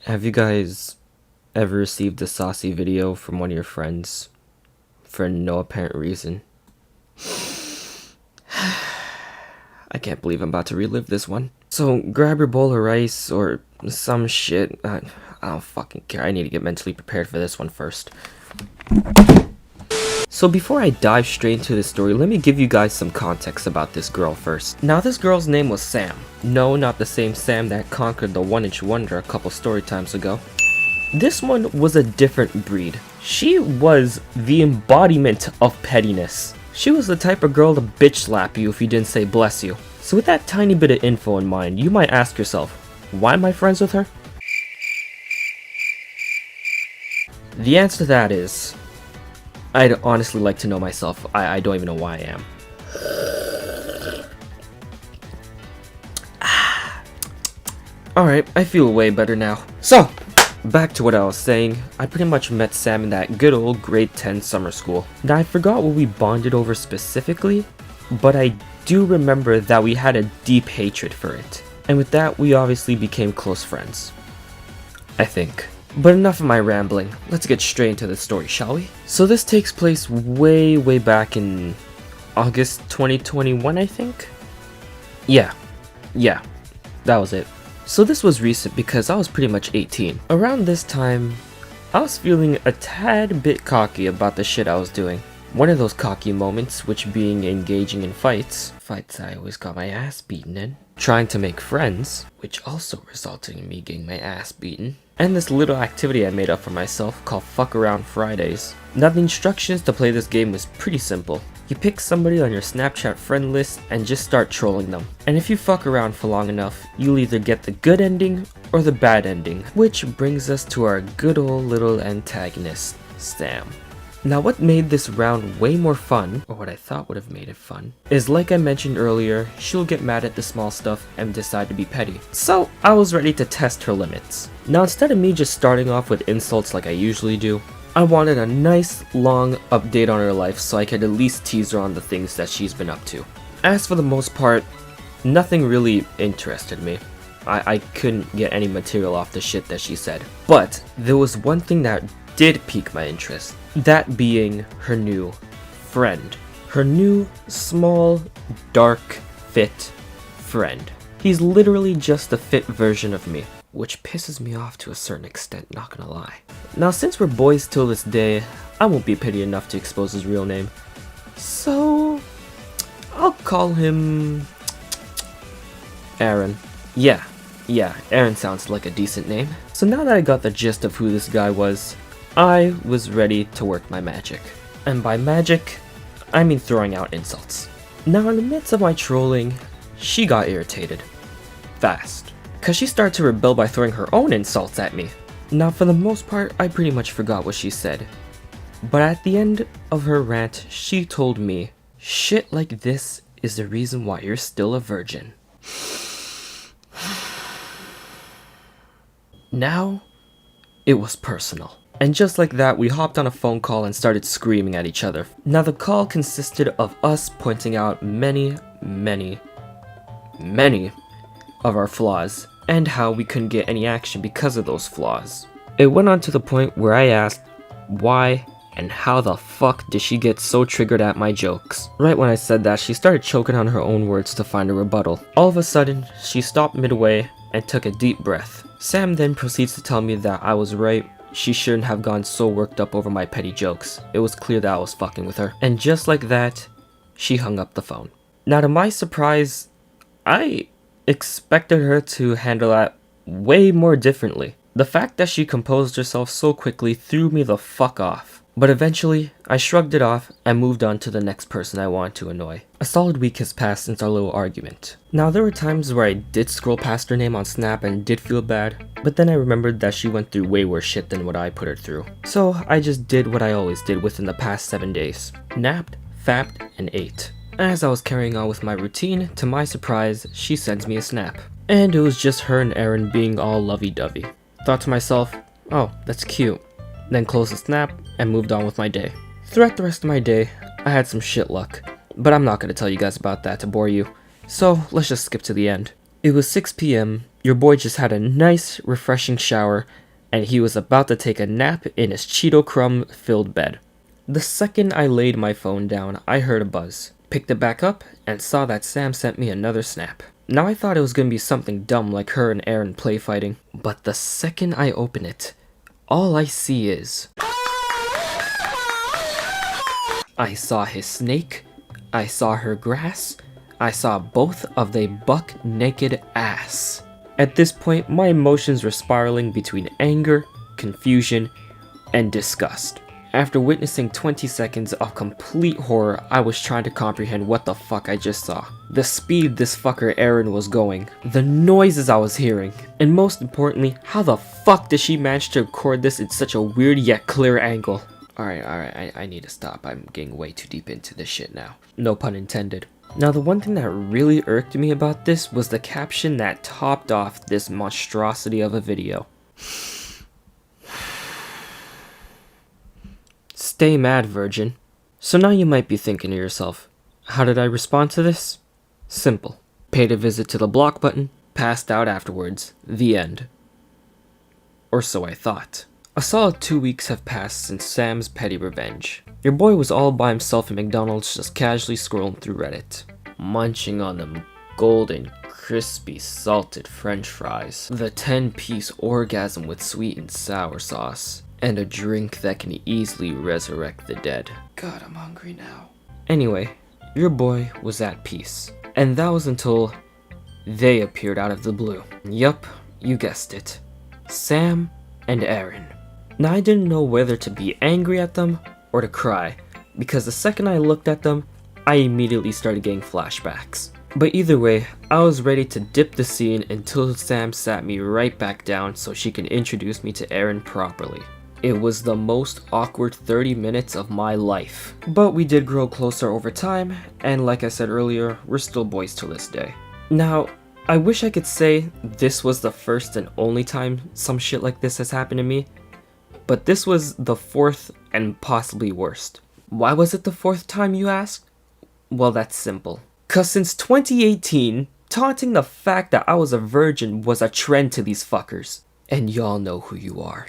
Have you guys ever received a saucy video from one of your friends for no apparent reason? I can't believe I'm about to relive this one. So grab your bowl of rice or some shit. I don't fucking care. I need to get mentally prepared for this one first. So before I dive straight into the story, let me give you guys some context about this girl first. Now this girl's name was Sam. No, not the same Sam that conquered the 1-inch wonder a couple story times ago. This one was a different breed. She was the embodiment of pettiness. She was the type of girl to bitch slap you if you didn't say bless you. So with that tiny bit of info in mind, you might ask yourself, why am I friends with her? The answer to that is, I'd honestly like to know myself. I don't even know why I am. Alright, I feel way better now. So, back to what I was saying. I pretty much met Sam in that good old grade 10 summer school. Now I forgot what we bonded over specifically, but I do remember that we had a deep hatred for it. And with that, we obviously became close friends. I think. But enough of my rambling, let's get straight into the story, shall we? So this takes place way back in August 2021, I think? Yeah, that was it. So this was recent because I was pretty much 18. Around this time, I was feeling a tad bit cocky about the shit I was doing. One of those cocky moments, which being engaging in fights I always got my ass beaten in, trying to make friends, which also resulted in me getting my ass beaten, and this little activity I made up for myself called Fuck Around Fridays. Now the instructions to play this game was pretty simple. You pick somebody on your Snapchat friend list and just start trolling them. And if you fuck around for long enough, you'll either get the good ending or the bad ending. Which brings us to our good old little antagonist, Sam. Now what made this round way more fun, or what I thought would have made it fun, is like I mentioned earlier, she'll get mad at the small stuff and decide to be petty. So I was ready to test her limits. Now instead of me just starting off with insults like I usually do, I wanted a nice long update on her life so I could at least tease her on the things that she's been up to. As for the most part, nothing really interested me. I couldn't get any material off the shit that she said. But there was one thing that did pique my interest. That being her new friend. Her new, small, dark, fit friend. He's literally just the fit version of me, which pisses me off to a certain extent, not gonna lie. Now since we're boys till this day, I won't be petty enough to expose his real name. So, I'll call him Aaron. Yeah, Aaron sounds like a decent name. So now that I got the gist of who this guy was, I was ready to work my magic. And by magic, I mean throwing out insults. Now in the midst of my trolling, she got irritated. Fast. Cause she started to rebel by throwing her own insults at me. Now for the most part, I pretty much forgot what she said. But at the end of her rant, she told me, shit like this is the reason why you're still a virgin. Now, it was personal. And just like that, we hopped on a phone call and started screaming at each other. Now the call consisted of us pointing out many of our flaws, and how we couldn't get any action because of those flaws. It went on to the point where I asked, why and how the fuck did she get so triggered at my jokes? Right when I said that, she started choking on her own words to find a rebuttal. All of a sudden, she stopped midway and took a deep breath. Sam then proceeds to tell me that I was right. She shouldn't have gone so worked up over my petty jokes. It was clear that I was fucking with her. And just like that, she hung up the phone. Now to my surprise, I expected her to handle that way more differently. The fact that she composed herself so quickly threw me the fuck off. But eventually, I shrugged it off and moved on to the next person I wanted to annoy. A solid week has passed since our little argument. Now there were times where I did scroll past her name on Snap and did feel bad, but then I remembered that she went through way worse shit than what I put her through. So I just did what I always did within the past 7 days. Napped, fapped, and ate. As I was carrying on with my routine, to my surprise, she sends me a snap. And it was just her and Aaron being all lovey-dovey. Thought to myself, oh, that's cute. Then closed the snap and moved on with my day. Throughout the rest of my day, I had some shit luck, but I'm not going to tell you guys about that to bore you, so let's just skip to the end. It was 6 p.m. Your boy just had a nice, refreshing shower, and he was about to take a nap in his Cheeto crumb-filled bed. The second I laid my phone down, I heard a buzz, picked it back up, and saw that Sam sent me another snap. Now I thought it was gonna be something dumb like her and Aaron play fighting, but the second I open it, all I see is... I saw his snake, I saw her grass, I saw both of they buck naked ass. At this point, my emotions were spiraling between anger, confusion, and disgust. After witnessing 20 seconds of complete horror, I was trying to comprehend what the fuck I just saw. The speed this fucker Aaron was going, the noises I was hearing, and most importantly, how the fuck did she manage to record this in such a weird yet clear angle? Alright, I need to stop. I'm getting way too deep into this shit now. No pun intended. Now the one thing that really irked me about this was the caption that topped off this monstrosity of a video. Stay mad, virgin. So now you might be thinking to yourself, how did I respond to this? Simple. Paid a visit to the block button, passed out afterwards, the end. Or so I thought. A solid 2 weeks have passed since Sam's petty revenge. Your boy was all by himself at McDonald's just casually scrolling through Reddit, munching on them golden, crispy, salted french fries, the 10-piece orgasm with sweet and sour sauce, and a drink that can easily resurrect the dead. God, I'm hungry now. Anyway, your boy was at peace, and that was until they appeared out of the blue. Yup, you guessed it. Sam and Aaron. Now I didn't know whether to be angry at them or to cry, because the second I looked at them, I immediately started getting flashbacks. But either way, I was ready to dip the scene until Sam sat me right back down so she could introduce me to Aaron properly. It was the most awkward 30 minutes of my life. But we did grow closer over time, and like I said earlier, we're still boys to this day. Now, I wish I could say this was the first and only time some shit like this has happened to me, but this was the fourth and possibly worst. Why was it the fourth time, you ask? Well, that's simple. 'Cause since 2018, taunting the fact that I was a virgin was a trend to these fuckers. And y'all know who you are.